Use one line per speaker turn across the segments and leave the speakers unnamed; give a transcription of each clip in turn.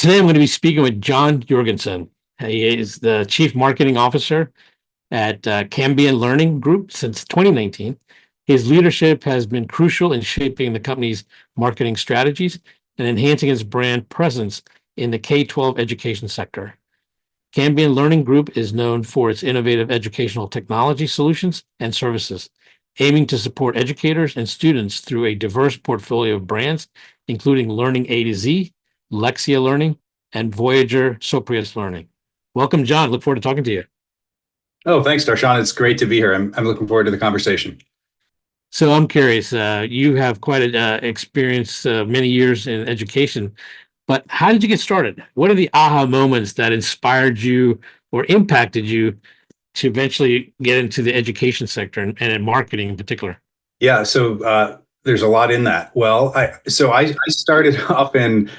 Today, I'm going to be speaking with John Jorgenson. He is the Chief Marketing Officer at Cambium Learning Group since 2019. His leadership has been crucial in shaping the company's marketing strategies and enhancing its brand presence in the K-12 education sector. Cambium Learning Group is known for its innovative educational technology solutions and services, aiming to support educators and students through a diverse portfolio of brands, including Learning A to Z, Lexia Learning, and Voyager Soprius Learning. Welcome, John. Look forward to talking to you.
Oh, thanks, Darshan. It's great to be here. I'm looking forward to the conversation.
So I'm curious, you have quite an experience, many years in education, but how did you get started? What are the aha moments that inspired you or impacted you to eventually get into the education sector and in marketing in particular?
Yeah, so there's a lot in that. Well, I started off in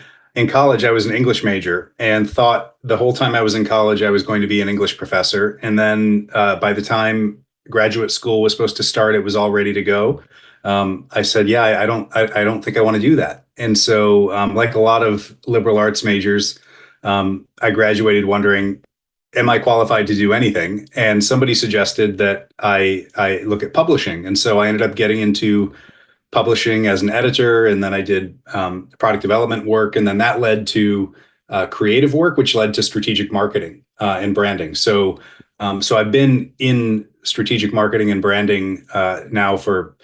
college. I was an English major and thought the whole time I was in college I was going to be an English professor. And then by the time graduate school was supposed to start, it was all ready to go. I said, "Yeah, I don't think I want to do that." And so, like a lot of liberal arts majors, I graduated wondering, am I qualified to do anything? And somebody suggested that I look at publishing. And so I ended up getting into publishing as an editor, and then I did product development work, and then that led to creative work, which led to strategic marketing and branding. So I've been in strategic marketing and branding now for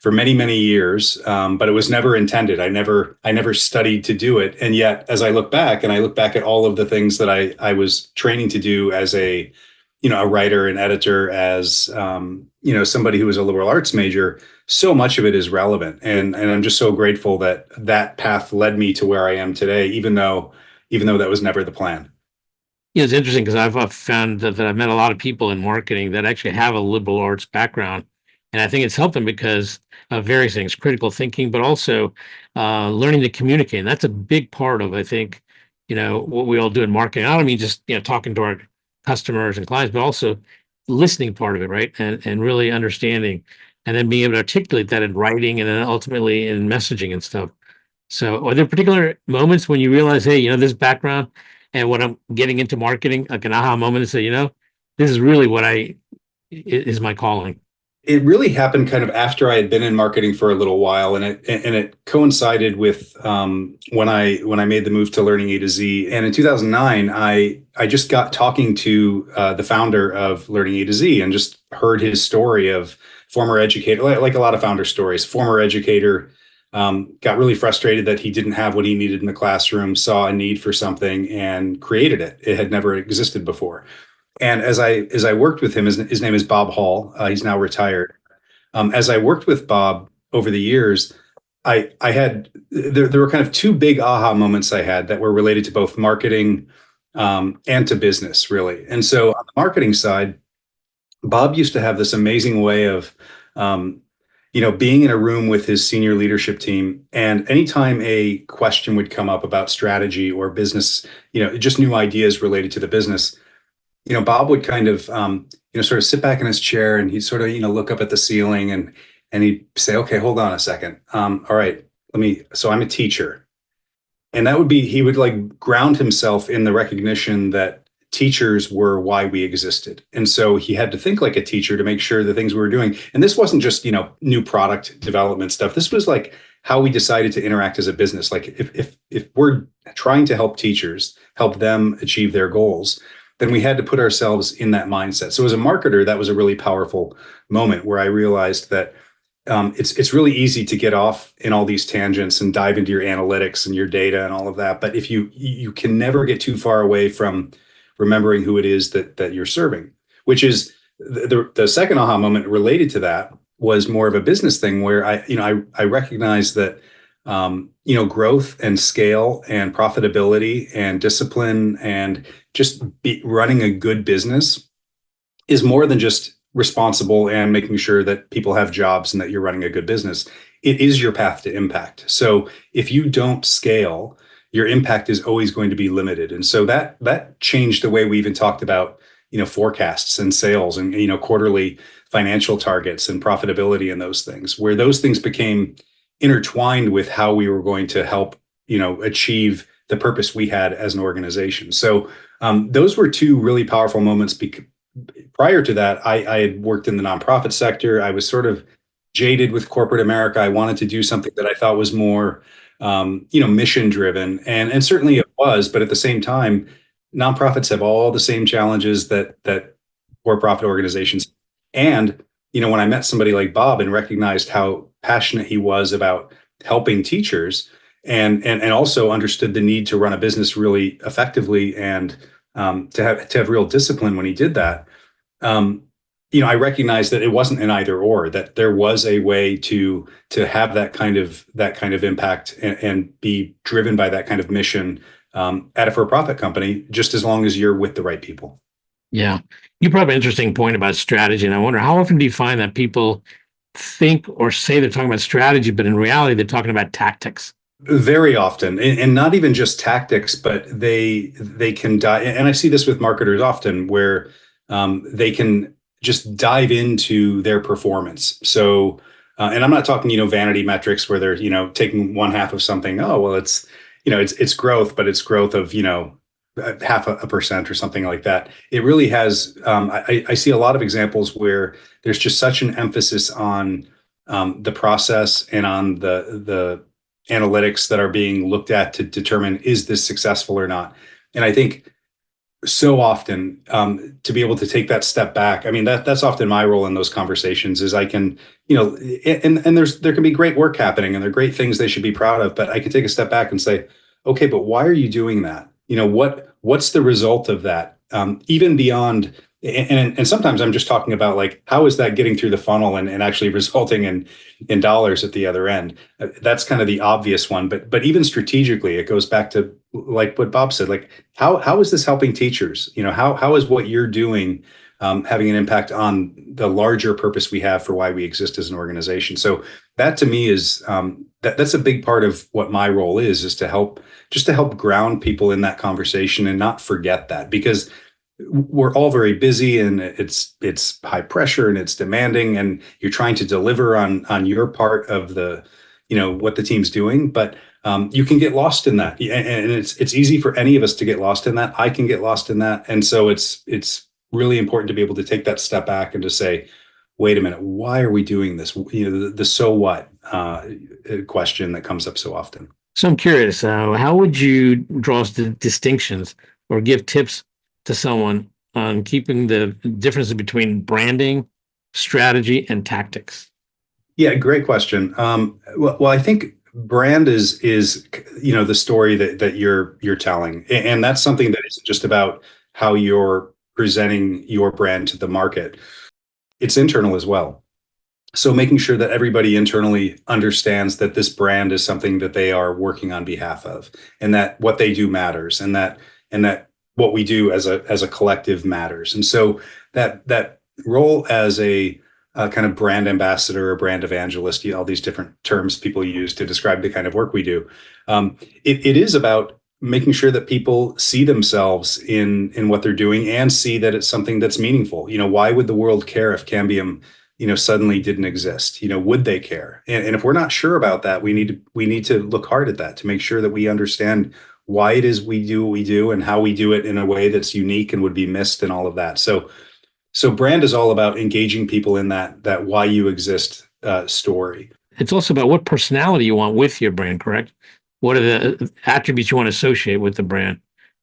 many years, but it was never intended. I never studied to do it, and yet as I look back at all of the things that I was training to do as a writer and editor, as somebody who was a liberal arts major, so much of it is relevant, and I'm just so grateful that that path led me to where I am today, even though that was never the plan.
Yeah, it's interesting because I've found that I've met a lot of people in marketing that actually have a liberal arts background. And I think it's helped them because of various things, critical thinking, but also learning to communicate. And that's a big part of, I think, what we all do in marketing. I don't mean just, talking to our customers and clients, but also listening part of it, right? And really understanding and then being able to articulate that in writing and then ultimately in messaging and stuff. So are there particular moments when you realize, hey, this background and when I'm getting into marketing, like an aha moment to say, this is really what is my calling?
It really happened kind of after I had been in marketing for a little while, and it coincided with when I made the move to Learning A to Z. And in 2009, I just got talking to the founder of Learning A to Z and just heard his story of former educator, like a lot of founder stories. Former educator, got really frustrated that he didn't have what he needed in the classroom, saw a need for something, and created it. It had never existed before. And as I worked with him, his name is Bob Hall. He's now retired. As I worked with Bob over the years, there were kind of two big aha moments I had that were related to both marketing and to business, really. And so on the marketing side, Bob used to have this amazing way of being in a room with his senior leadership team, and anytime a question would come up about strategy or business, just new ideas related to the business, Bob would kind of, sort of sit back in his chair, and he'd sort of, look up at the ceiling, and he'd say, "Okay, hold on a second. All right, so I'm a teacher." And he would like ground himself in the recognition that teachers were why we existed. And so he had to think like a teacher to make sure the things we were doing. And this wasn't just, new product development stuff. This was like how we decided to interact as a business. Like if we're trying to help teachers, help them achieve their goals, then we had to put ourselves in that mindset. So as a marketer, that was a really powerful moment where I realized that it's really easy to get off in all these tangents and dive into your analytics and your data and all of that. But if you can never get too far away from remembering who it is that you're serving, which is the second aha moment related to that was more of a business thing where I recognize that growth and scale and profitability and discipline and just running a good business is more than just responsible and making sure that people have jobs and that you're running a good business. It is your path to impact. So if you don't scale, your impact is always going to be limited. And so that changed the way we even talked about, forecasts and sales and, quarterly financial targets and profitability and those things, where those things became intertwined with how we were going to help, achieve the purpose we had as an organization. So those were two really powerful moments. Prior to that, I had worked in the nonprofit sector. I was sort of jaded with corporate America. I wanted to do something that I thought was more, mission driven, and certainly it was. But at the same time, nonprofits have all the same challenges that for-profit organizations. And when I met somebody like Bob and recognized how passionate he was about helping teachers, and also understood the need to run a business really effectively, and to have real discipline when he did that. I recognized that it wasn't an either or, that there was a way to have that kind of impact, and be driven by that kind of mission at a for-profit company, just as long as you're with the right people.
Yeah. You brought up an interesting point about strategy. And I wonder, how often do you find that people think or say they're talking about strategy, but in reality, they're talking about tactics?
Very often, and not even just tactics, but they can dive. And I see this with marketers often, where they can just dive into their performance. So, and I'm not talking, vanity metrics where they're, taking one half of something. Oh, well, it's growth, but it's growth of, 0.5% or something like that. It really has. I see a lot of examples where there's just such an emphasis on the process and on the analytics that are being looked at to determine, is this successful or not. And I think so often, to be able to take that step back. I mean, that's often my role in those conversations, is I can, and there can be great work happening, and there are great things they should be proud of, but I can take a step back and say, okay, but why are you doing that? What's the result of that? Even beyond, and sometimes I'm just talking about, like, how is that getting through the funnel and actually resulting in dollars at the other end? That's kind of the obvious one, but even strategically, it goes back to, like what Bob said, like, how is this helping teachers? How is what you're doing having an impact on the larger purpose we have for why we exist as an organization? So that, to me, is that's a big part of what my role is to help ground people in that conversation and not forget that, because we're all very busy, and it's high pressure, and it's demanding, and you're trying to deliver on your part of the, what the team's doing, but you can get lost in that, and it's easy for any of us to get lost in that. I can get lost in that, and so it's really important to be able to take that step back and to say, wait a minute, why are we doing this? The so what question that comes up so often.
So I'm curious, how would you draw the distinctions or give tips to someone on keeping the differences between branding, strategy, and tactics?
Yeah, great question. Well, I think brand is the story that you're telling, and that's something that isn't just about how you're presenting your brand to the market. It's internal as well. So making sure that everybody internally understands that this brand is something that they are working on behalf of, and that what they do matters, and that what we do as a collective matters. And so that role as a kind of brand ambassador or brand evangelist, all these different terms people use to describe the kind of work we do. It is about making sure that people see themselves in what they're doing, and see that it's something that's meaningful. Why would the world care if Cambium, suddenly didn't exist? Would they care? And if we're not sure about that, we need to look hard at that to make sure that we understand why it is we do what we do, and how we do it in a way that's unique and would be missed, and all of that. So brand is all about engaging people in that why you exist story.
It's also about what personality you want with your brand, correct? What are the attributes you want to associate with the brand?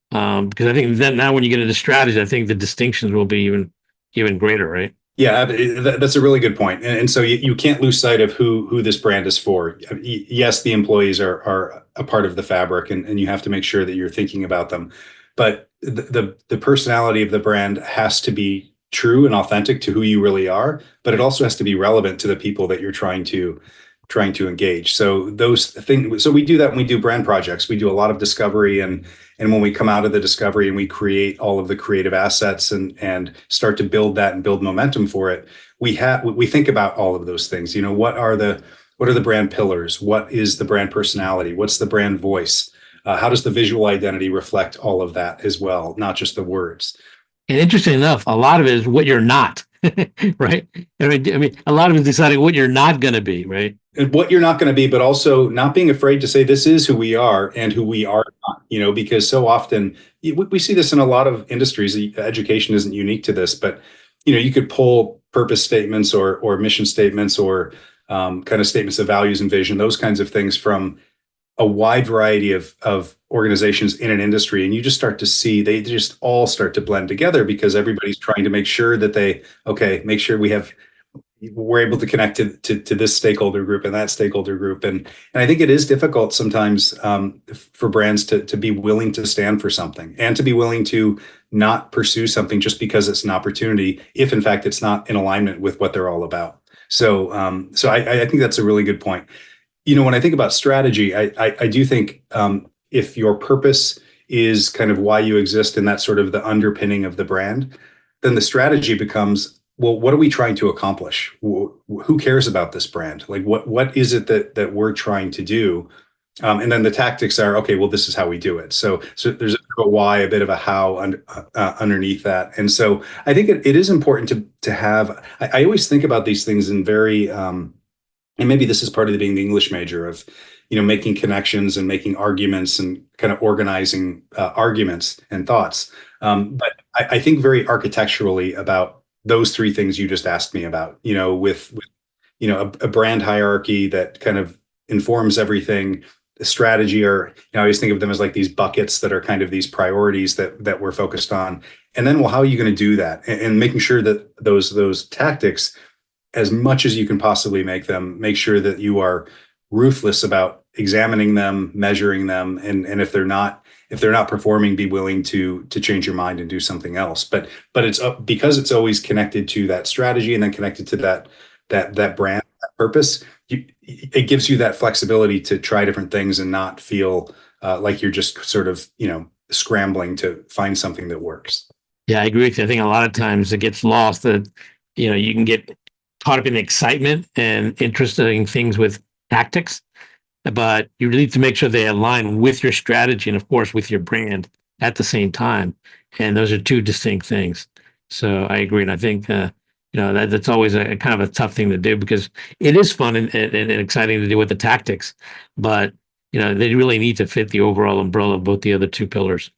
Because I think that now when you get into strategy, I think the distinctions will be even greater, right?
Yeah, that's a really good point. And so you can't lose sight of who this brand is for. Yes, the employees are a part of the fabric, and you have to make sure that you're thinking about them. But the personality of the brand has to be true and authentic to who you really are, but it also has to be relevant to the people that you're trying to engage. So those things. So we do that when we do brand projects. We do a lot of discovery, and when we come out of the discovery and we create all of the creative assets and start to build that and build momentum for it, we think about all of those things. What are the brand pillars? What is the brand personality? What's the brand voice? How does the visual identity reflect all of that as well, not just the words?
And interesting enough, a lot of it is what you're not. Right? I mean, a lot of it's deciding what you're not going to be, right?
And what you're not going to be, but also not being afraid to say this is who we are and who we are not, because so often we see this in a lot of industries. Education isn't unique to this, but you could pull purpose statements or mission statements or kind of statements of values and vision, those kinds of things from a wide variety of organizations in an industry, and you just start to see they just all start to blend together because everybody's trying to make sure that make sure we're able to connect to this stakeholder group and that stakeholder group. And I think it is difficult sometimes for brands to be willing to stand for something and to be willing to not pursue something just because it's an opportunity, if in fact it's not in alignment with what they're all about. So I think that's a really good point. When I think about strategy, I do think if your purpose is kind of why you exist and that's sort of the underpinning of the brand, then the strategy becomes, well, what are we trying to accomplish? Who cares about this brand? Like, what is it that we're trying to do? And then the tactics are, okay, well, this is how we do it. So there's a bit of a why, a bit of a how underneath that. And so I think it is important to have. I always think about these things in very, and maybe this is part of being the English major of, making connections and making arguments and kind of organizing arguments and thoughts. But I think very architecturally about those three things you just asked me about, with a brand hierarchy that kind of informs everything, the strategy, or I always think of them as like these buckets that are kind of these priorities that we're focused on. And then, well, how are you going to do that? And making sure that those tactics, as much as you can possibly make sure that you are ruthless about examining them, measuring them, and if they're not performing, be willing to change your mind and do something else. But it's because it's always connected to that strategy and then connected to that brand, that purpose. It gives you that flexibility to try different things and not feel like you're just sort of scrambling to find something that works.
Yeah, I agree with you. I think a lot of times it gets lost that you can get caught up in excitement and interesting things with tactics, but you need to make sure they align with your strategy and, of course, with your brand at the same time. And those are two distinct things. So I agree, and I think that's always a kind of a tough thing to do because it is fun and exciting to do with the tactics, but they really need to fit the overall umbrella of both the other two pillars.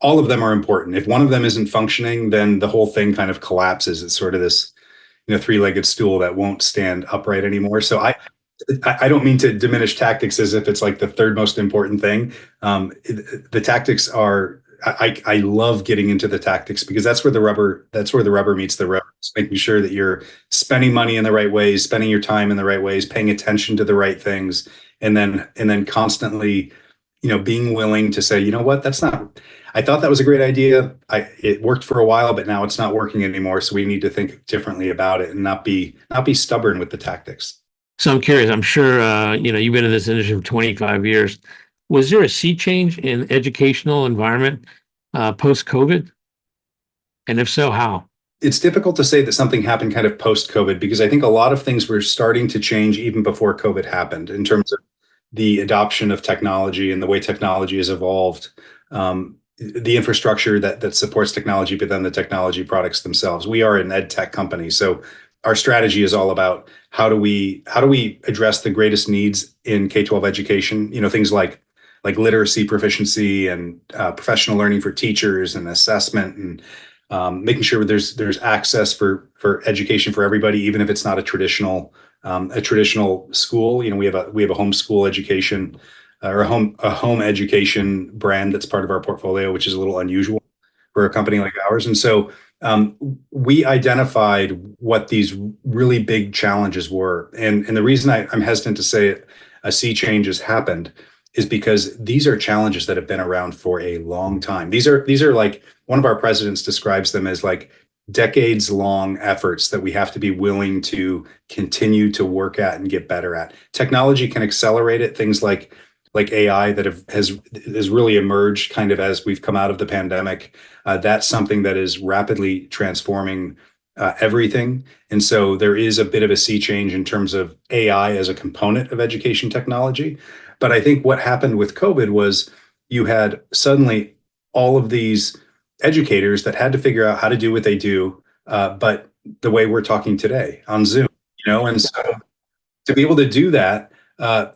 All of them are important. If one of them isn't functioning, then the whole thing kind of collapses. It's sort of this three-legged stool that won't stand upright anymore. So I don't mean to diminish tactics as if it's like the third most important thing. The tactics are, I love getting into the tactics because that's where the rubber meets the road. It's making sure that you're spending money in the right ways, spending your time in the right ways, paying attention to the right things, and then constantly, being willing to say, what, I thought that was a great idea. It worked for a while, but now it's not working anymore. So we need to think differently about it and not be stubborn with the tactics.
So I'm curious, I'm sure, you've been in this industry for 25 years. Was there a sea change in educational environment post-COVID? And if so, how?
It's difficult to say that something happened kind of post-COVID because I think a lot of things were starting to change even before COVID happened in terms of the adoption of technology and the way technology has evolved, the infrastructure that supports technology, but then the technology products themselves. We are an EdTech company, so our strategy is all about how do we address the greatest needs in K-12 education. Things like literacy proficiency and professional learning for teachers and assessment and making sure there's access for education for everybody, even if it's not a traditional school. We have a homeschool education or a home education brand that's part of our portfolio, which is a little unusual for a company like ours. And so we identified what these really big challenges were. And the reason I'm hesitant to say a sea change has happened is because these are challenges that have been around for a long time. These are like, one of our presidents describes them as like decades long efforts that we have to be willing to continue to work at and get better at. Technology can accelerate it. Things like AI that has really emerged kind of as we've come out of the pandemic. That's something that is rapidly transforming everything. And so there is a bit of a sea change in terms of AI as a component of education technology. But I think what happened with COVID was you had suddenly all of these educators that had to figure out how to do what they do, but the way we're talking today on Zoom, and so to be able to do that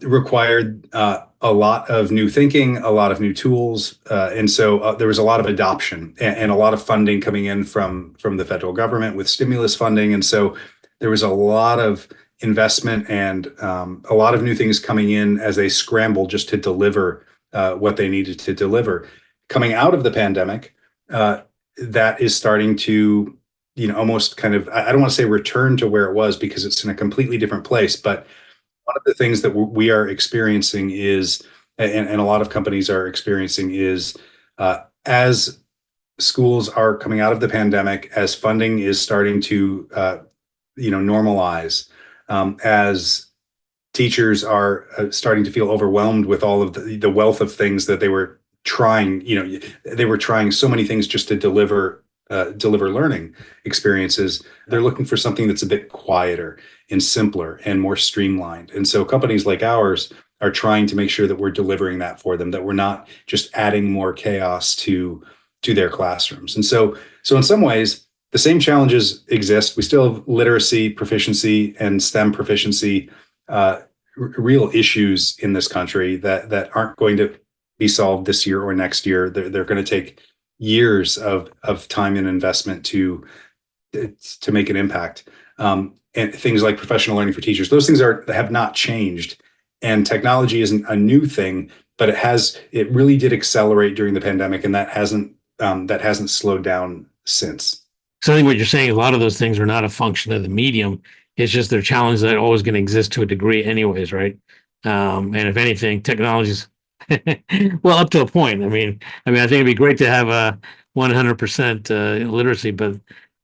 required a lot of new thinking, a lot of new tools, and so there was a lot of adoption and a lot of funding coming in from the federal government with stimulus funding, and so there was a lot of investment and a lot of new things coming in as they scrambled just to deliver what they needed to deliver. Coming out of the pandemic, that is starting to, almost kind of, I don't want to say return to where it was because it's in a completely different place, but one of the things that we are experiencing is, and a lot of companies are experiencing is, as schools are coming out of the pandemic, as funding is starting to, normalize, as teachers are starting to feel overwhelmed with all of the wealth of things that they were trying, they were trying so many things just to deliver learning experiences. They're looking for something that's a bit quieter and simpler and more streamlined. And so companies like ours are trying to make sure that we're delivering that for them, that we're not just adding more chaos to their classrooms. And so in some ways, the same challenges exist. We still have literacy, proficiency, and STEM proficiency, real issues in this country that aren't going to be solved this year or next year. They're going to take years of time and investment to make an impact. And things like professional learning for teachers, those things have not changed. And technology isn't a new thing, but it really did accelerate during the pandemic, and that hasn't slowed down since.
So I think what you're saying, a lot of those things are not a function of the medium. It's just they're challenges that are always going to exist to a degree anyways, right? And if anything, technology's well, up to a point. I mean, I think it'd be great to have a 100% literacy, but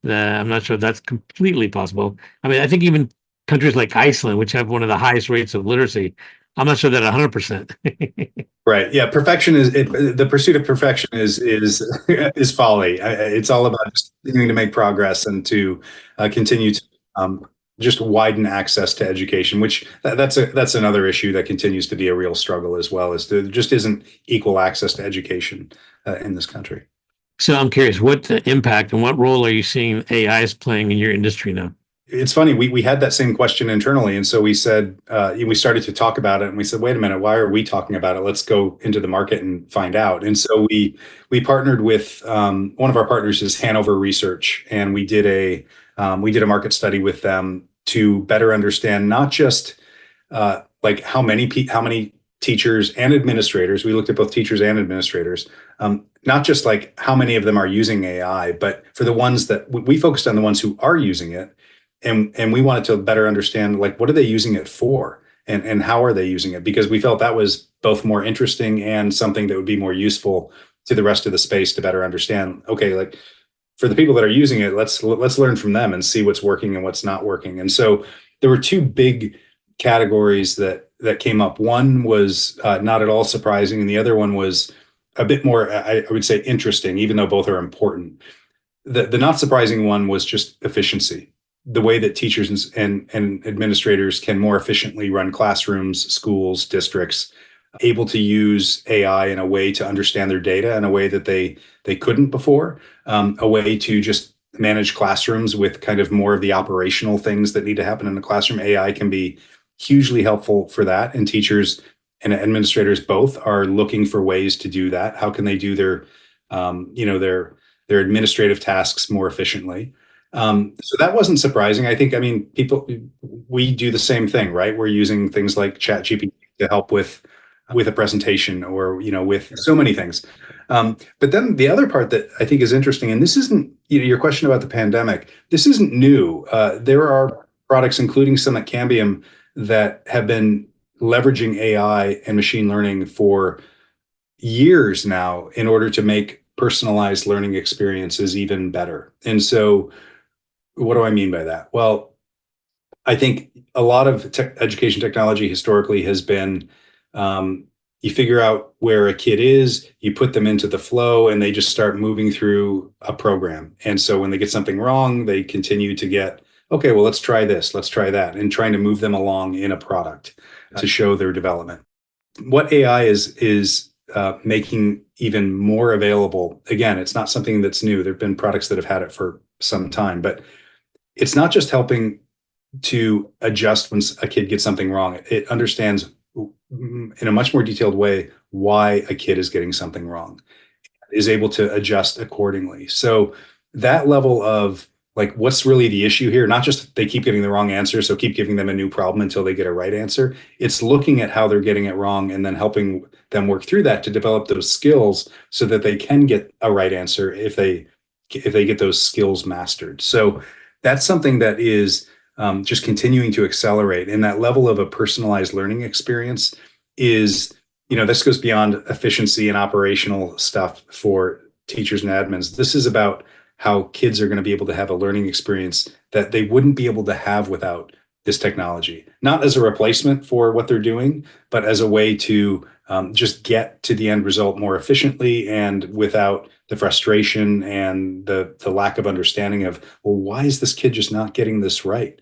I'm not sure that's completely possible. I mean, I think even countries like Iceland, which have one of the highest rates of literacy, I'm not sure that 100%.
Right. Yeah. The pursuit of perfection is folly. It's all about just continuing to make progress and to continue to just widen access to education, which that's another issue that continues to be a real struggle as well, as there just isn't equal access to education in this country.
So I'm curious, what impact and what role are you seeing AI is playing in your industry now?
It's funny, we had that same question internally, and so we said, we started to talk about it, and we said, wait a minute, why are we talking about it? Let's go into the market and find out. And so we partnered with, one of our partners is Hanover Research, and we did a market study with them to better understand not just like how many teachers and administrators. We looked at both teachers and administrators, not just like how many of them are using AI, but for the ones that we focused on, the ones who are using it. And we wanted to better understand, like, what are they using it for, and how are they using it? Because we felt that was both more interesting and something that would be more useful to the rest of the space to better understand. Okay, like for the people that are using it, let's learn from them and see what's working and what's not working. And so there were two big categories that came up. One was not at all surprising, and the other one was a bit more, I would say, interesting, even though both are important. The not surprising one was just efficiency. The way that teachers and administrators can more efficiently run classrooms, schools, districts, able to use AI in a way to understand their data in a way that they couldn't before, a way to just manage classrooms with kind of more of the operational things that need to happen in the classroom. AI can be hugely helpful for that, and teachers and administrators both are looking for ways to do that. How can they do their administrative tasks more efficiently? So that wasn't surprising. I mean, we do the same thing, right? We're using things like ChatGPT to help with a presentation, or, with so many things. But then the other part that I think is interesting, and this isn't, your question about the pandemic, this isn't new. There are products, including some at Cambium, that have been leveraging AI and machine learning for years now in order to make personalized learning experiences even better. And so what do I mean by that? Well, I think a lot of education technology historically has been, you figure out where a kid is, you put them into the flow, and they just start moving through a program. And so when they get something wrong, they continue to get, okay, well, let's try this, let's try that, and trying to move them along in a product to show their development. What AI is making even more available, again, it's not something that's new. There have been products that have had it for some time, but it's not just helping to adjust when a kid gets something wrong. It understands in a much more detailed way why a kid is getting something wrong, is able to adjust accordingly. So that level of like, what's really the issue here? Not just they keep getting the wrong answer, so keep giving them a new problem until they get a right answer. It's looking at how they're getting it wrong and then helping them work through that to develop those skills so that they can get a right answer if they get those skills mastered. So that's something that is just continuing to accelerate. And that level of a personalized learning experience is, this goes beyond efficiency and operational stuff for teachers and admins. This is about how kids are going to be able to have a learning experience that they wouldn't be able to have without this technology, not as a replacement for what they're doing, but as a way to just get to the end result more efficiently and without the frustration and the lack of understanding of, well, why is this kid just not getting this right?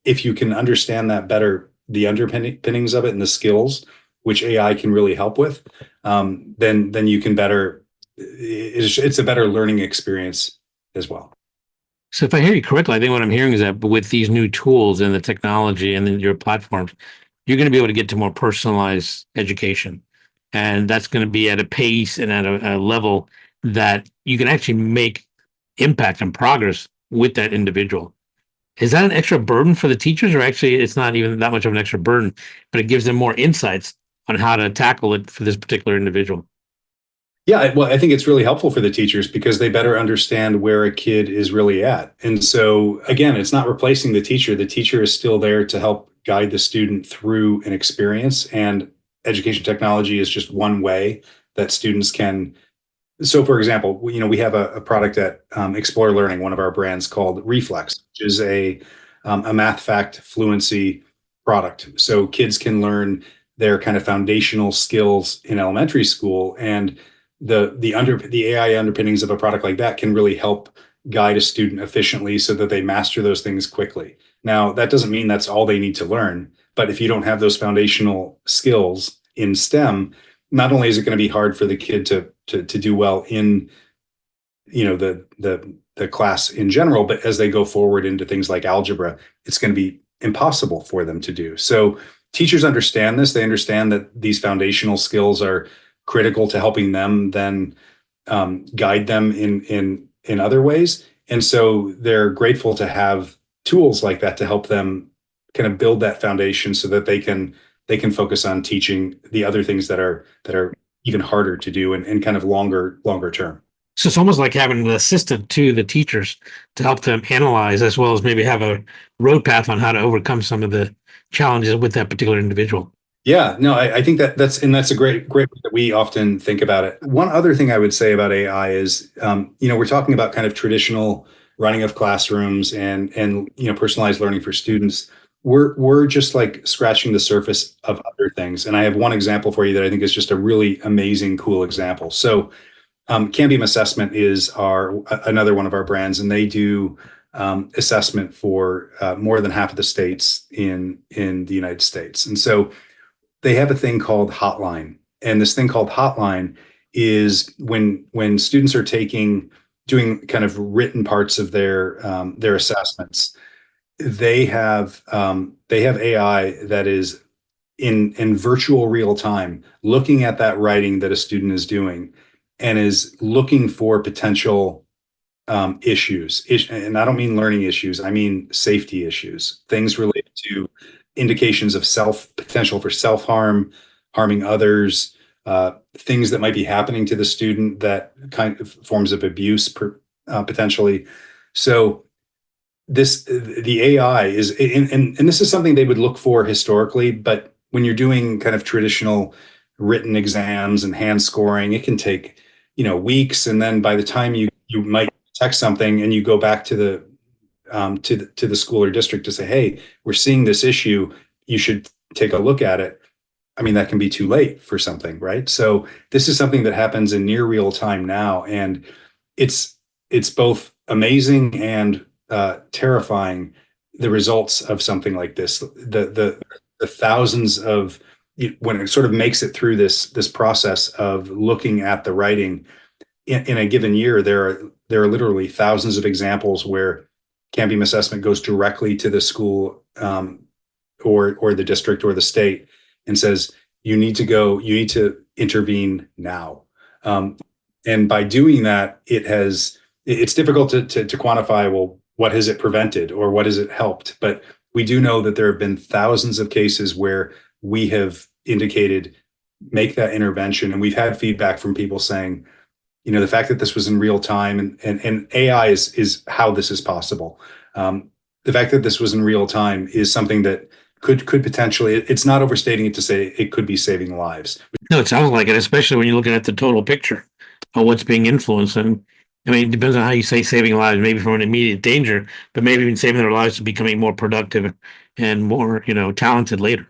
If you can understand that better, the underpinnings of it and the skills, which AI can really help with, then you can better, it's a better learning experience as well.
So if I hear you correctly, I think what I'm hearing is that with these new tools and the technology and then your platforms, you're going to be able to get to more personalized education. And that's going to be at a pace and at a level that you can actually make impact and progress with that individual. Is that an extra burden for the teachers, or actually it's not even that much of an extra burden, but it gives them more insights on how to tackle it for this particular individual?
Yeah, well, I think it's really helpful for the teachers because they better understand where a kid is really at. And so, again, it's not replacing the teacher. The teacher is still there to help guide the student through an experience. And education technology is just one way that students can. So, for example, we have a product at Explore Learning, one of our brands called Reflex, which is a math fact fluency product. So kids can learn their kind of foundational skills in elementary school, and the AI underpinnings of a product like that can really help guide a student efficiently so that they master those things quickly. Now, that doesn't mean that's all they need to learn, but if you don't have those foundational skills in STEM, not only is it going to be hard for the kid to do well in the class in general, but as they go forward into things like algebra, it's going to be impossible for them to do. So teachers understand this. They understand that these foundational skills are critical to helping them then guide them in other ways. And so they're grateful to have tools like that to help them kind of build that foundation so that they can focus on teaching the other things that are even harder to do and kind of longer term.
So it's almost like having an assistant to the teachers to help them analyze, as well as maybe have a road path on how to overcome some of the challenges with that particular individual.
Yeah, no, I think that's a great way that we often think about it. One other thing I would say about AI is, we're talking about kind of traditional running of classrooms and personalized learning for students. We're just like scratching the surface of other things. And I have one example for you that I think is just a really amazing, cool example. So Cambium Assessment is another one of our brands, and they do assessment for more than half of the states in the United States. And so they have a thing called Hotline, and this thing called Hotline is when students are doing kind of written parts of their assessments. They have AI that is in virtual real time looking at that writing that a student is doing and is looking for potential issues. And I don't mean learning issues, I mean safety issues, things related to indications of potential for self-harm, harming others, things that might be happening to the student, that kind of forms of abuse potentially. So the AI is, and this is something they would look for historically, but when you're doing kind of traditional written exams and hand scoring, it can take, weeks. And then by the time you might text something and you go back to the school or district to say, hey, we're seeing this issue, you should take a look at it. I mean, that can be too late for something, right? So this is something that happens in near real time now. And it's both amazing and terrifying, the results of something like this, the thousands of, when it sort of makes it through this process of looking at the writing in a given year, there are literally thousands of examples where Cambium assessment goes directly to the school or the district or the state and says, you need to intervene now. And by doing that, it's difficult to quantify, well, what has it prevented or what has it helped? But we do know that there have been thousands of cases where we have indicated, make that intervention. And we've had feedback from people saying, the fact that this was in real time and AI is how this is possible. The fact that this was in real time is something that could potentially, it's not overstating it to say it could be saving lives.
No, it sounds like it, especially when you're looking at the total picture of what's being influenced. And I mean, it depends on how you say saving lives, maybe from an immediate danger, but maybe even saving their lives to becoming more productive and more, talented later.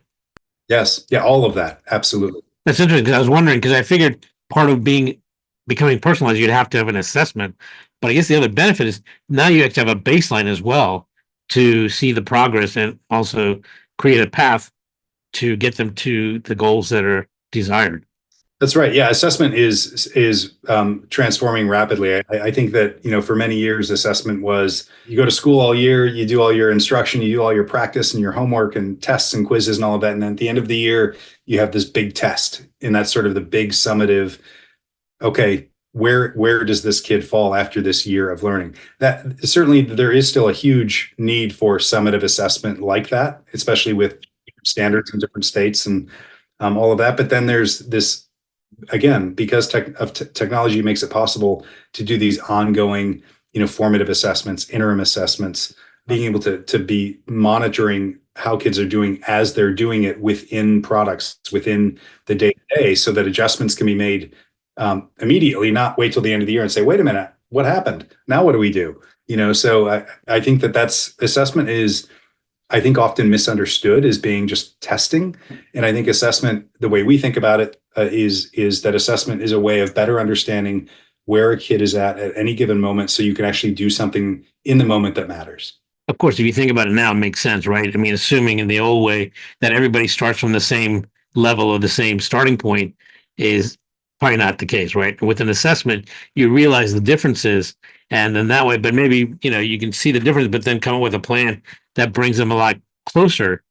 Yes. Yeah. All of that. Absolutely.
That's interesting because I was wondering, because I figured part of becoming personalized, you'd have to have an assessment. But I guess the other benefit is now you have to have a baseline as well to see the progress and also create a path to get them to the goals that are desired.
That's right. Yeah, assessment is transforming rapidly. I think that for many years, assessment was you go to school all year, you do all your instruction, you do all your practice and your homework and tests and quizzes and all of that, and then at the end of the year, you have this big test, and that's sort of the big summative. Okay, where does this kid fall after this year of learning? That certainly there is still a huge need for summative assessment like that, especially with standards in different states and all of that. But then there's this. Again, because technology makes it possible to do these ongoing, formative assessments, interim assessments, being able to be monitoring how kids are doing as they're doing it within products, within the day-to-day, so that adjustments can be made immediately, not wait till the end of the year and say, wait a minute, what happened? Now what do we do? So I think that's assessment is, I think, often misunderstood as being just testing. And I think assessment, the way we think about it, is that assessment is a way of better understanding where a kid is at any given moment, so you can actually do something in the moment that matters.
Of course, if you think about it now, it makes sense, right? I mean, assuming in the old way that everybody starts from the same level or the same starting point is probably not the case, right? With an assessment, you realize the differences, and then that way, but maybe, you can see the difference, but then come up with a plan that brings them a lot closer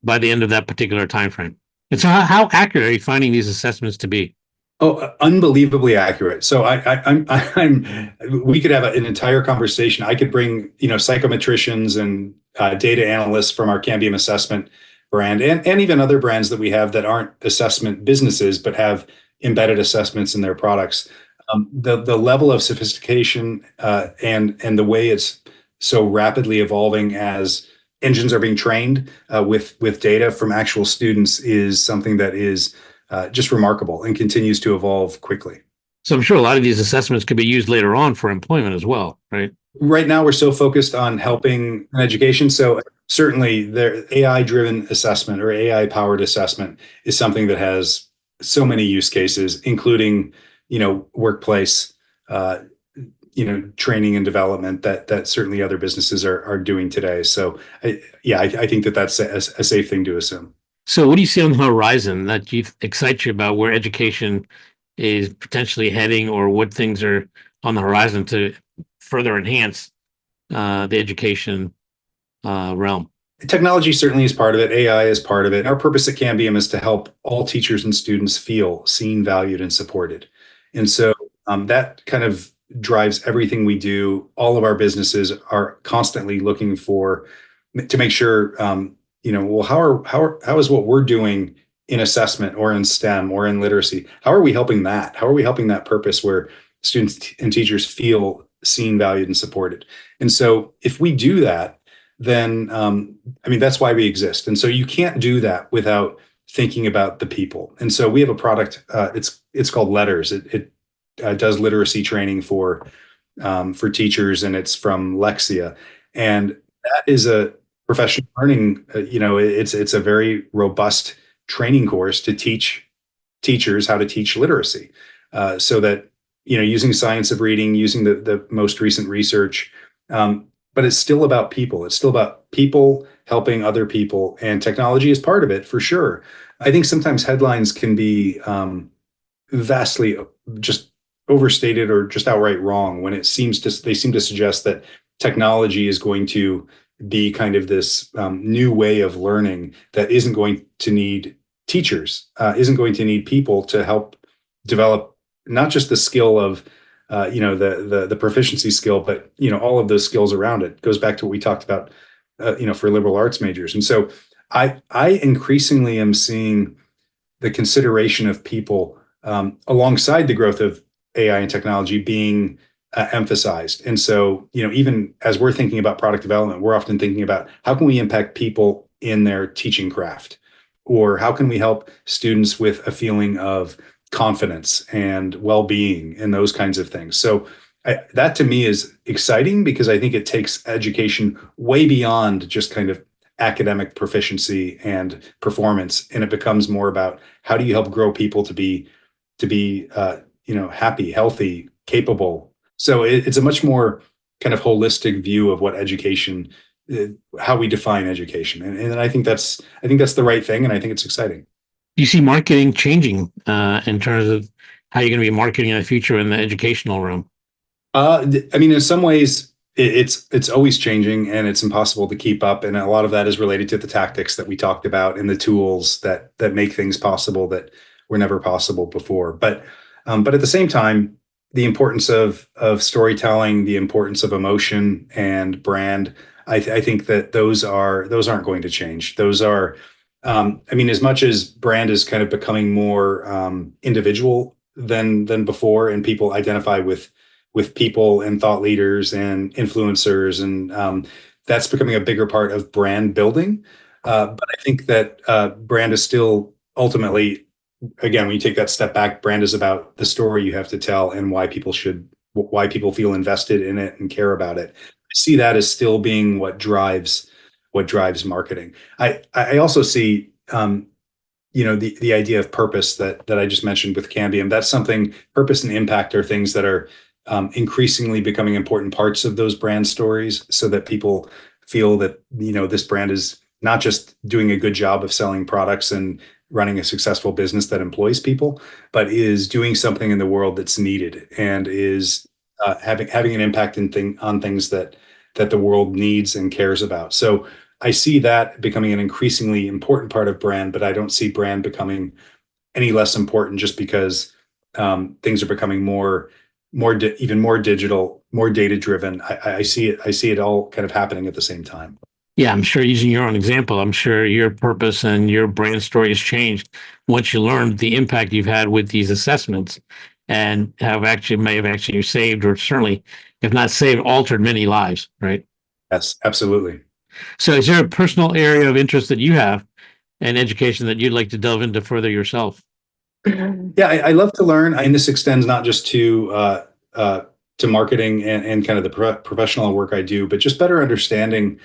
by the end of that particular time frame. And so how accurate are you finding these assessments to be?
Oh, unbelievably accurate. So we could have an entire conversation. I could bring, psychometricians and data analysts from our Cambium assessment brand and even other brands that we have that aren't assessment businesses, but have embedded assessments in their products. The level of sophistication and the way it's so rapidly evolving as engines are being trained with data from actual students is something that is just remarkable and continues to evolve quickly.
So I'm sure a lot of these assessments could be used later on for employment as well, right?
Right now, we're so focused on helping in education. So certainly, the AI-driven assessment or AI-powered assessment is something that has so many use cases, including, workplace, training and development that certainly other businesses are doing today. So, I think that's a safe thing to assume.
So what do you see on the horizon that excites you about where education is potentially heading, or what things are on the horizon to further enhance the education realm?
Technology certainly is part of it. AI is part of it. Our purpose at Cambium is to help all teachers and students feel seen, valued, and supported. And so that kind of drives everything we do. All of our businesses are constantly looking to make sure, well, how is what we're doing in assessment or in STEM or in literacy? How are we helping that? How are we helping that purpose where students and teachers feel seen, valued, and supported? And so if we do that, then, that's why we exist. And so you can't do that without thinking about the people. And so we have a product, it's called Letters. It does literacy training for teachers, and it's from Lexia. And that is a professional learning, it's a very robust training course to teach teachers how to teach literacy, so that, using science of reading, using the most recent research, but it's still about people. It's still about people helping other people, and technology is part of it for sure. I think sometimes headlines can be vastly just overstated or just outright wrong when they seem to suggest that technology is going to be kind of this new way of learning that isn't going to need teachers, isn't going to need people to help develop not just the skill of the proficiency skill, but all of those skills around it. Goes back to what we talked about, for liberal arts majors. And so I increasingly am seeing the consideration of people alongside the growth of AI and technology being emphasized. And so, even as we're thinking about product development, we're often thinking about how can we impact people in their teaching craft, or how can we help students with a feeling of confidence and well-being and those kinds of things. So that to me is exciting, because I think it takes education way beyond just kind of academic proficiency and performance, and it becomes more about how do you help grow people to be happy, healthy, capable. So it's a much more kind of holistic view of what education, how we define education, and I think that's the right thing, and I think it's exciting.
Do you see marketing changing in terms of how you're going to be marketing in the future in the educational realm?
I mean, in some ways, it's always changing, and it's impossible to keep up. And a lot of that is related to the tactics that we talked about and the tools that make things possible that were never possible before. But at the same time, the importance of storytelling, the importance of emotion and brand, I think that those aren't going to change. Those are, I mean, as much as brand is kind of becoming more individual than before, and people identify with people and thought leaders and influencers, and that's becoming a bigger part of brand building. But I think that brand is still ultimately, again, when you take that step back, brand is about the story you have to tell and why people feel invested in it and care about it. I see that as still being what drives marketing. I also see the idea of purpose that I just mentioned with Cambium. That's something. Purpose and impact are things that are increasingly becoming important parts of those brand stories, so that people feel that this brand is not just doing a good job of selling products and running a successful business that employs people, but is doing something in the world that's needed, and is having an impact on things that the world needs and cares about. So I see that becoming an increasingly important part of brand, but I don't see brand becoming any less important just because things are becoming even more digital, more data driven. I see it all kind of happening at the same time.
Yeah, I'm sure, using your own example, I'm sure your purpose and your brand story has changed once you learned the impact you've had with these assessments, and may have actually saved, or certainly, if not saved, altered many lives, right?
Yes, absolutely.
So is there a personal area of interest that you have in education that you'd like to delve into further yourself?
Yeah, I love to learn, and this extends not just to marketing and kind of the professional work I do, but just better understanding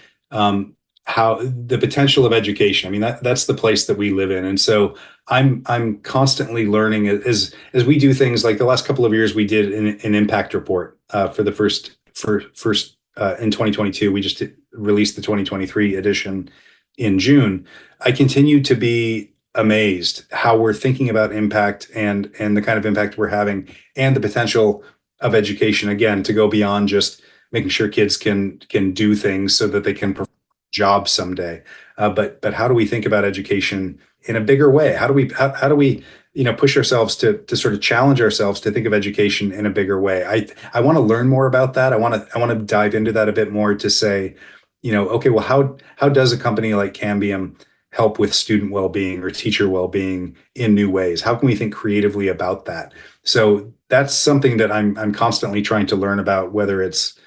how the potential of education. I mean, that's the place that we live in, and so I'm constantly learning as we do things. Like the last couple of years, we did an impact report for the first in 2022. We just released the 2023 edition in June. I continue to be amazed how we're thinking about impact and the kind of impact we're having, and the potential of education, again, to go beyond just making sure kids can do things so that they can perform jobs someday. But how do we think about education in a bigger way? How do we push ourselves to sort of challenge ourselves to think of education in a bigger way? I want to learn more about that. I want to dive into that a bit more, to say, okay, well, how does a company like Cambium help with student well-being or teacher well-being in new ways? How can we think creatively about that? So that's something that I'm constantly trying to learn about, whether it's,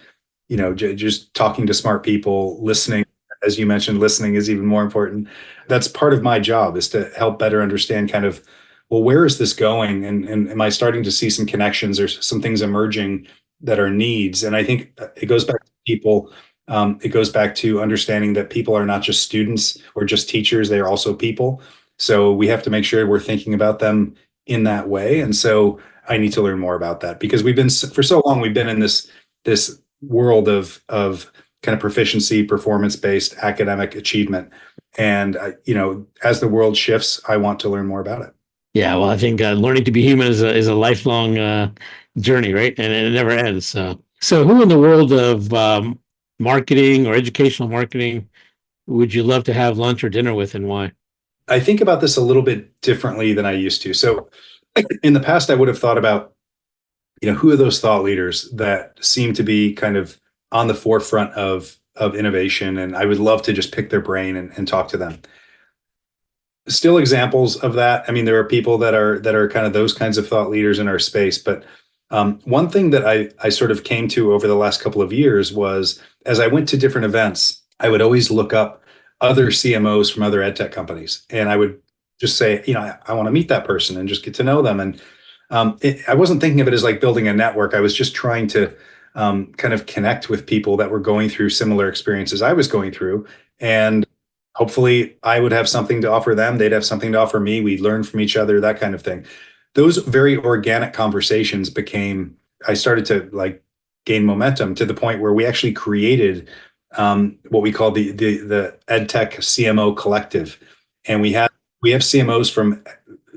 just talking to smart people, listening. As you mentioned, listening is even more important. That's part of my job, is to help better understand kind of, well, where is this going? And am I starting to see some connections or some things emerging that are needs? And I think it goes back to people. It goes back to understanding that people are not just students or just teachers, they are also people. So we have to make sure we're thinking about them in that way. And so I need to learn more about that, because for so long, we've been in this world of kind of proficiency, performance-based academic achievement. And, as the world shifts, I want to learn more about it.
Yeah, well, I think learning to be human is a lifelong journey, right? And it never ends. So who in the world of marketing or educational marketing would you love to have lunch or dinner with, and why?
I think about this a little bit differently than I used to. So in the past, I would have thought about, who are those thought leaders that seem to be kind of on the forefront of innovation, and I would love to just pick their brain and talk to them. Still examples of that. I mean, there are people that are kind of those kinds of thought leaders in our space. But one thing that I sort of came to over the last couple of years was, as I went to different events, I would always look up other CMOs from other EdTech companies, and I would just say, I want to meet that person and just get to know them. And I wasn't thinking of it as like building a network. I was just trying to kind of connect with people that were going through similar experiences I was going through, and hopefully I would have something to offer them. They'd have something to offer me. We'd learn from each other, that kind of thing. Those very organic conversations I started to like gain momentum to the point where we actually created what we call the EdTech CMO Collective. And we have CMOs from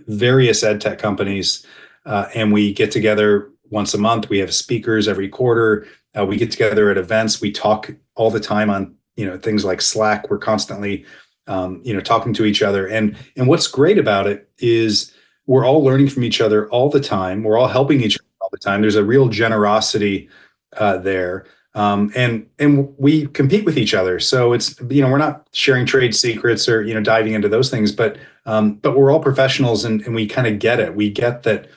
various EdTech companies, and we get together once a month. We have speakers every quarter. We get together at events. We talk all the time on things like Slack. We're constantly talking to each other. And what's great about it is we're all learning from each other all the time. We're all helping each other all the time. There's a real generosity there. And we compete with each other. So it's, we're not sharing trade secrets or, diving into those things, but we're all professionals, and we kind of get it. We get that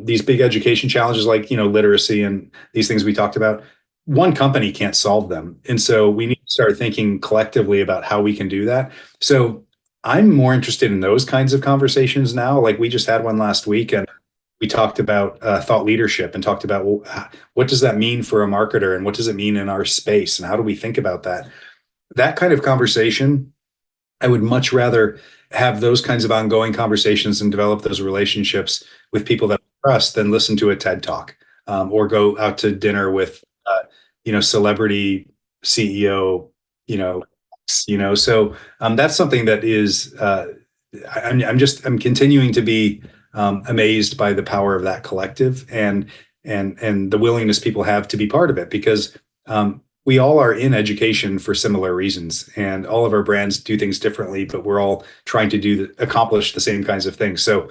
these big education challenges like, literacy and these things we talked about, one company can't solve them. And so we need to start thinking collectively about how we can do that. So I'm more interested in those kinds of conversations now. Like we just had one last week, and we talked about thought leadership and talked about, well, what does that mean for a marketer, and what does it mean in our space, and how do we think about that? That kind of conversation, I would much rather have those kinds of ongoing conversations and develop those relationships with people that I trust than listen to a TED talk, or go out to dinner with celebrity CEO, so that's something that is I'm continuing to be amazed by the power of that collective, and the willingness people have to be part of it, because we all are in education for similar reasons, and all of our brands do things differently, but we're all trying to accomplish the same kinds of things. So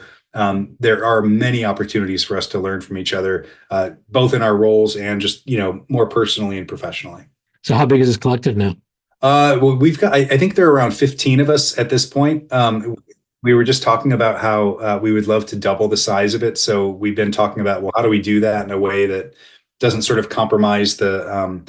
there are many opportunities for us to learn from each other, both in our roles and just, more personally and professionally.
So how big is this collective now?
Well, we've got, I think there are around 15 of us at this point. We were just talking about how we would love to double the size of it. So we've been talking about, well, how do we do that in a way that doesn't sort of compromise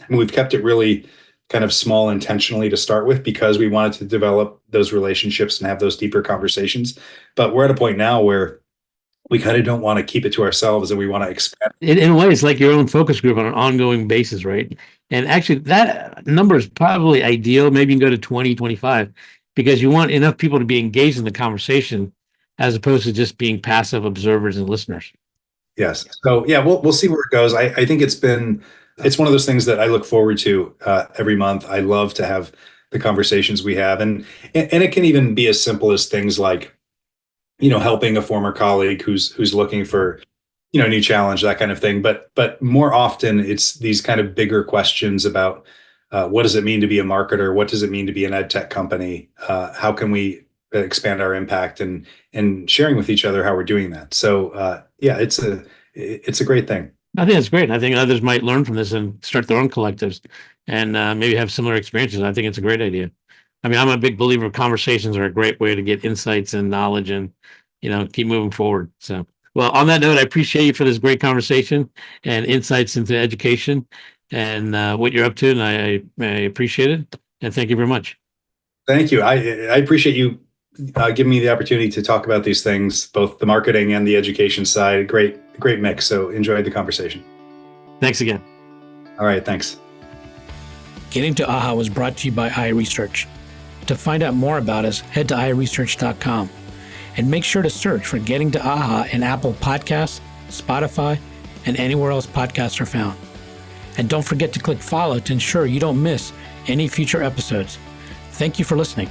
we've kept it really kind of small intentionally to start with, because we wanted to develop those relationships and have those deeper conversations. But we're at a point now where we kind of don't want to keep it to ourselves, and we want to expand.
In a way, it's like your own focus group on an ongoing basis, right? And actually, that number is probably ideal. Maybe you can go to 20, 25, because you want enough people to be engaged in the conversation as opposed to just being passive observers and listeners.
Yes. So yeah, we'll see where it goes. I think it's one of those things that I look forward to every month. I love to have the conversations we have, and it can even be as simple as things like, helping a former colleague who's looking for, new challenge, that kind of thing. But more often it's these kind of bigger questions about what does it mean to be a marketer? What does it mean to be an EdTech company? How can we expand our impact, and sharing with each other how we're doing that. So yeah, it's a great thing.
I think it's great. I think others might learn from this and start their own collectives, and maybe have similar experiences. I think it's a great idea. I mean, I'm a big believer conversations are a great way to get insights and knowledge, and keep moving forward. So, well, on that note, I appreciate you for this great conversation and insights into education and what you're up to, and I appreciate it, and thank you very much.
Thank you. I appreciate you giving me the opportunity to talk about these things, both the marketing and the education side. Great mix. So enjoyed the conversation.
Thanks again.
All right. Thanks.
Getting to AHA was brought to you by iResearch. To find out more about us, head to iResearch.com and make sure to search for Getting to AHA in Apple Podcasts, Spotify, and anywhere else podcasts are found. And don't forget to click follow to ensure you don't miss any future episodes. Thank you for listening.